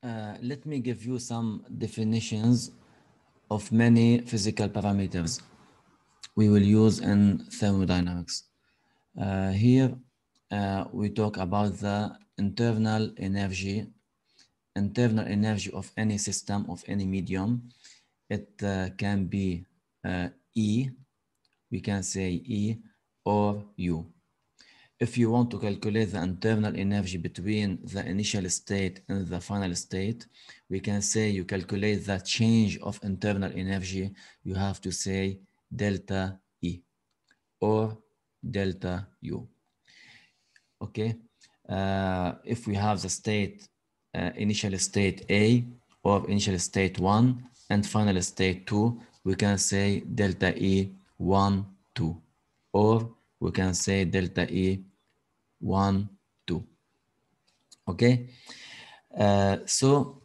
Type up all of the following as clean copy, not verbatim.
Let me give you some definitions of many physical parameters we will use in thermodynamics. Here we talk about the internal energy of any system, of any medium. It can be E, we can say E or U. If you want to calculate the internal energy between the initial state and the final state, we can say you calculate the change of internal energy, you have to say delta E or delta U. Okay, if we have the state, initial state A or initial state 1 and final state 2, we can say delta E 1, 2, or we can say delta E 1, 2. Okay, so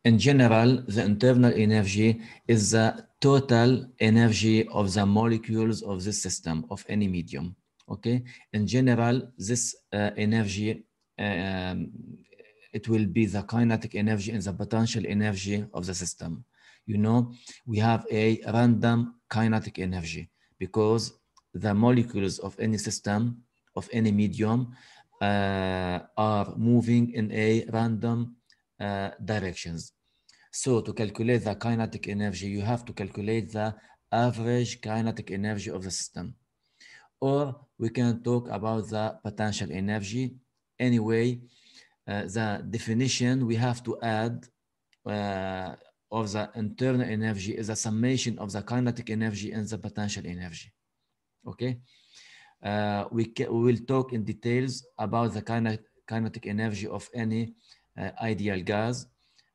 in general, the internal energy is the total energy of the molecules of this system, of any medium. Okay, in general, this energy, it will be the kinetic energy and the potential energy of the system. You know, we have a random kinetic energy because the molecules of any system, of any medium, are moving in a random directions. So to calculate the kinetic energy, you have to calculate the average kinetic energy of the system. Or we can talk about the potential energy. Anyway, the definition we have to add of the internal energy is a summation of the kinetic energy and the potential energy. Okay, we will talk in details about the kinetic energy of any ideal gas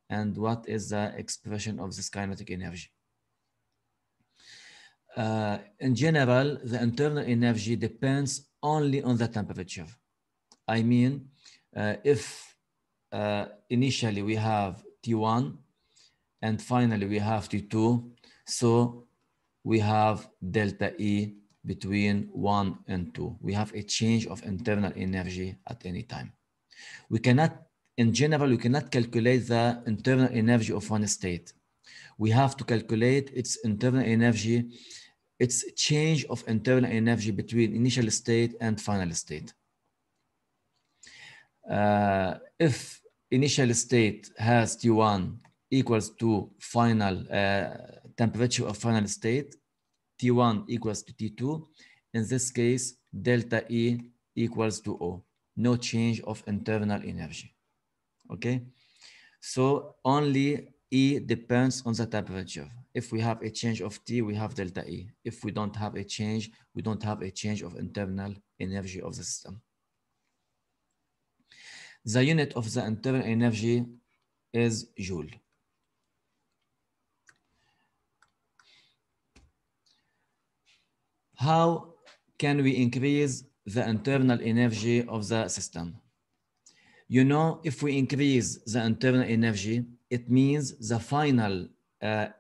and what is the expression of this kinetic energy. In general, the internal energy depends only on the temperature. I mean, if initially we have T1 and finally we have T2, so we have delta E between 1 and 2. We have a change of internal energy at any time. We cannot, in general, we cannot calculate the internal energy of one state. We have to calculate its internal energy, its change of internal energy between initial state and final state. If initial state has T1 equals to final temperature of final state, T1 equals to T2. In this case, delta E equals to O. No change of internal energy. Okay, so only E depends on the temperature. If we have a change of T, we have delta E. If we don't have a change, we don't have a change of internal energy of the system. The unit of the internal energy is joule. How can we increase the internal energy of the system? You know, if we increase the internal energy, it means the final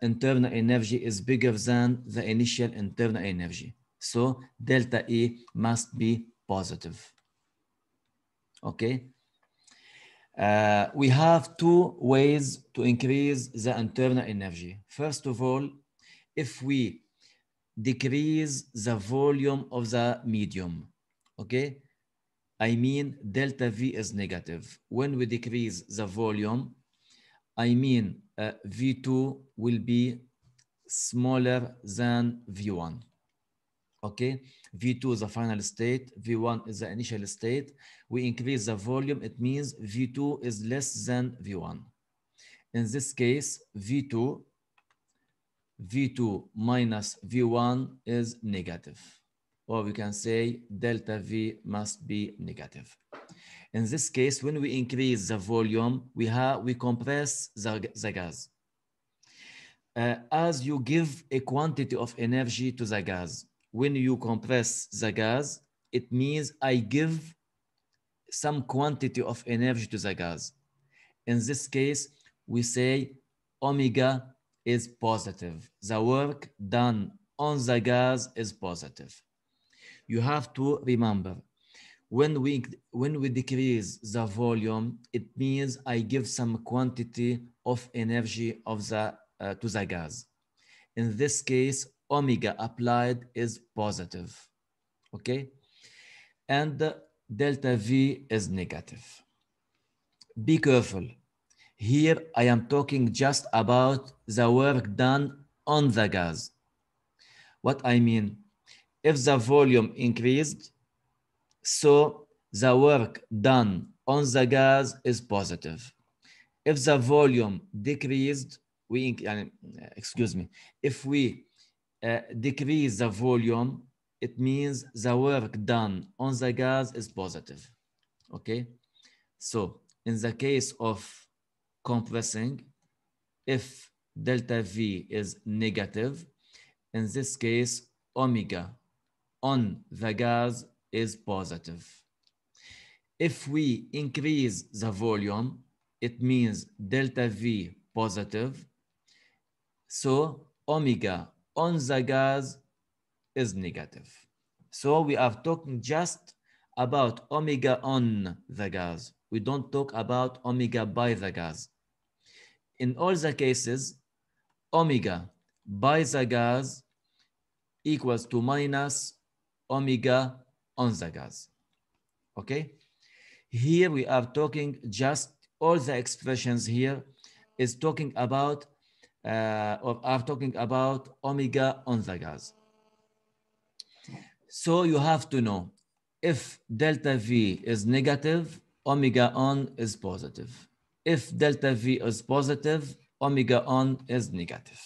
internal energy is bigger than the initial internal energy. So delta E must be positive. Okay. We have two ways to increase the internal energy. First of all, if we decrease the volume of the medium, okay? I mean, delta V is negative. When we decrease the volume, I mean, V2 will be smaller than V1. Okay, V2 is the final state, V1 is the initial state. We increase the volume, it means V2 is less than V1. In this case, V2 minus V1 is negative. Or we can say delta V must be negative. In this case, when we increase the volume, we compress the gas. As you give a quantity of energy to the gas, when you compress the gas, it means I give some quantity of energy to the gas. In this case, we say omega is positive. The work done on the gas is positive. You have to remember, when we decrease the volume, it means I give some quantity of energy of the to the gas. In this case, omega applied is positive, okay? And delta V is negative. Be careful. Here I am talking just about the work done on the gas. What I mean, if the volume increased, so the work done on the gas is positive. If the volume decreased, excuse me, if we decrease the volume, it means the work done on the gas is positive. Okay, so in the case of compressing, if delta V is negative, in this case, omega on the gas is positive. If we increase the volume, it means delta V positive. So omega on the gas is negative. So we are talking just about omega on the gas. We don't talk about omega by the gas. In all the cases, omega by the gas equals to minus omega on the gas. Okay? Here we are talking just all the expressions here is talking about or are talking about omega on the gas. So you have to know if delta V is negative, omega on is positive. If delta V is positive, omega on is negative.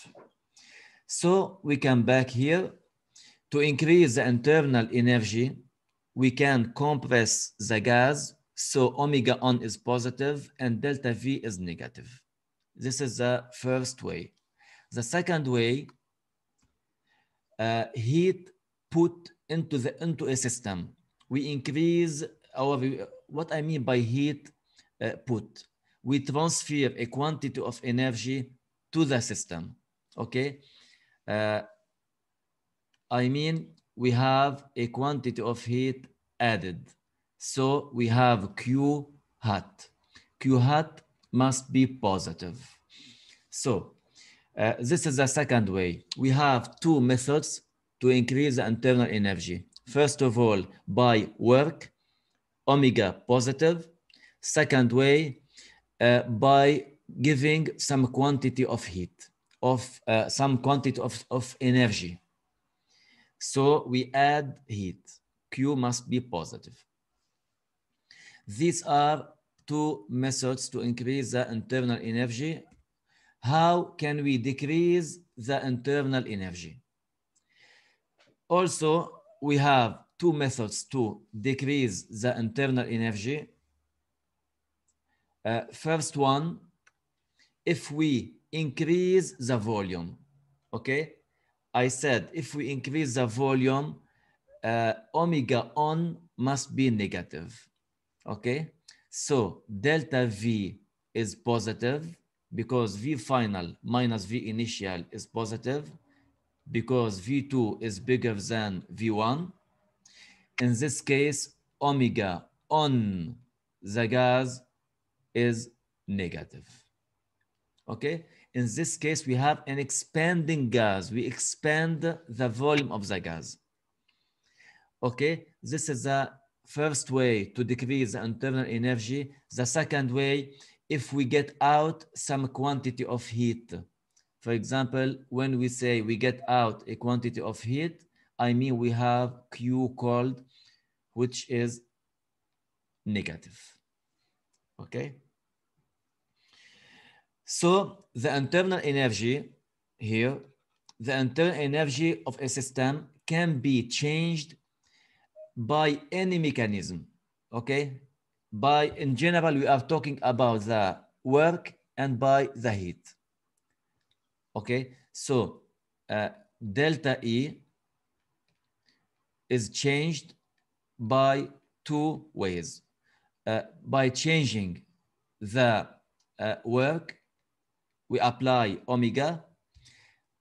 So we come back here. To increase the internal energy, we can compress the gas, so omega on is positive and delta V is negative. This is the first way. The second way, heat put into a system. We increase our, what I mean by heat put, we transfer a quantity of energy to the system, okay? I mean, we have a quantity of heat added. So we have Q hat. Q hat must be positive. So this is the second way. We have two methods to increase the internal energy. First of all, by work, omega positive. Second way, by giving some quantity of heat, some quantity of energy. So we add heat. Q must be positive. These are two methods to increase the internal energy. How can we decrease the internal energy? Also, we have two methods to decrease the internal energy. First one, if we increase the volume, okay? I said if we increase the volume, omega on must be negative, okay? So delta V is positive because V final minus V initial is positive because V2 is bigger than V1. In this case, omega on the gas is negative, okay? In this case, we have an expanding gas. We expand the volume of the gas. Okay, this is the first way to decrease the internal energy. The second way, if we get out some quantity of heat. For example, when we say we get out a quantity of heat, I mean we have Q cold, which is negative. Okay. So the internal energy here, the internal energy of a system can be changed by any mechanism, okay? In general, we are talking about the work and by the heat, okay? So delta E is changed by two ways. By changing the work, we apply omega,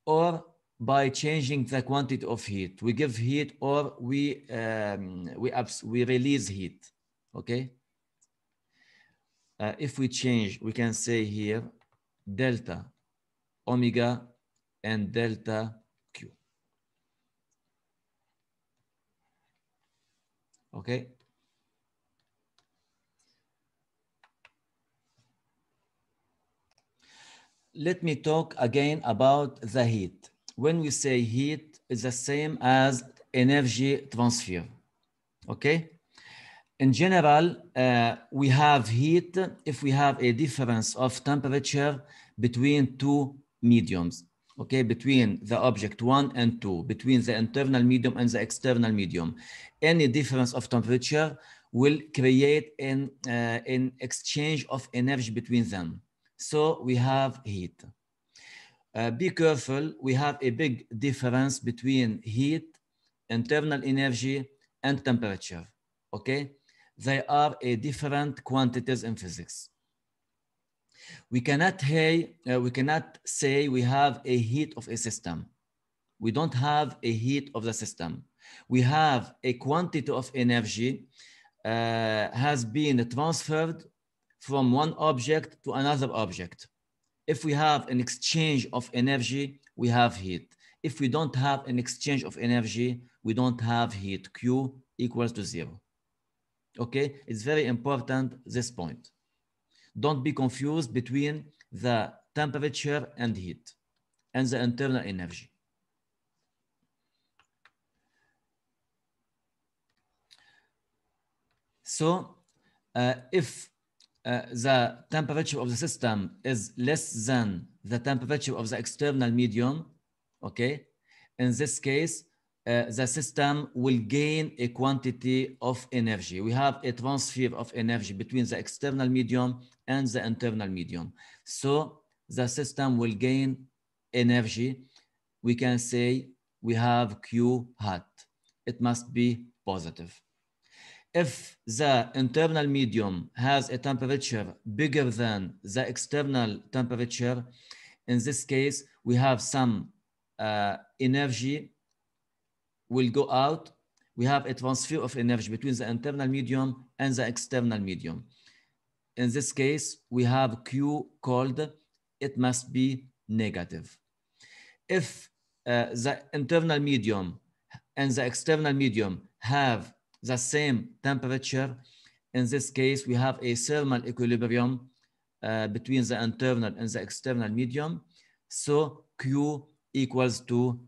or by changing the quantity of heat. We give heat or we release heat. Okay. If we change, we can say here delta omega and delta Q. Okay. Let me talk again about the heat. When we say heat, it's the same as energy transfer. Okay. In general, we have heat if we have a difference of temperature between two mediums. Okay, between the object 1 and 2, between the internal medium and the external medium. Any difference of temperature will create an exchange of energy between them. So we have heat. Be careful, we have a big difference between heat, internal energy, and temperature. Okay, they are a different quantities in physics. We cannot say we have a heat of a system. We don't have a heat of the system. We have a quantity of energy has been transferred from one object to another object. If we have an exchange of energy, we have heat. If we don't have an exchange of energy, we don't have heat. Q equals to 0. Okay, it's very important, this point. Don't be confused between the temperature and heat and the internal energy. So if the temperature of the system is less than the temperature of the external medium, okay, in this case, the system will gain a quantity of energy. We have a transfer of energy between the external medium and the internal medium. So the system will gain energy. We can say we have Q hat. It must be positive. If the internal medium has a temperature bigger than the external temperature, in this case, we have some energy will go out. We have a transfer of energy between the internal medium and the external medium. In this case, we have Q cold. It must be negative. If the internal medium and the external medium have the same temperature, in this case, we have a thermal equilibrium between the internal and the external medium. So Q equals to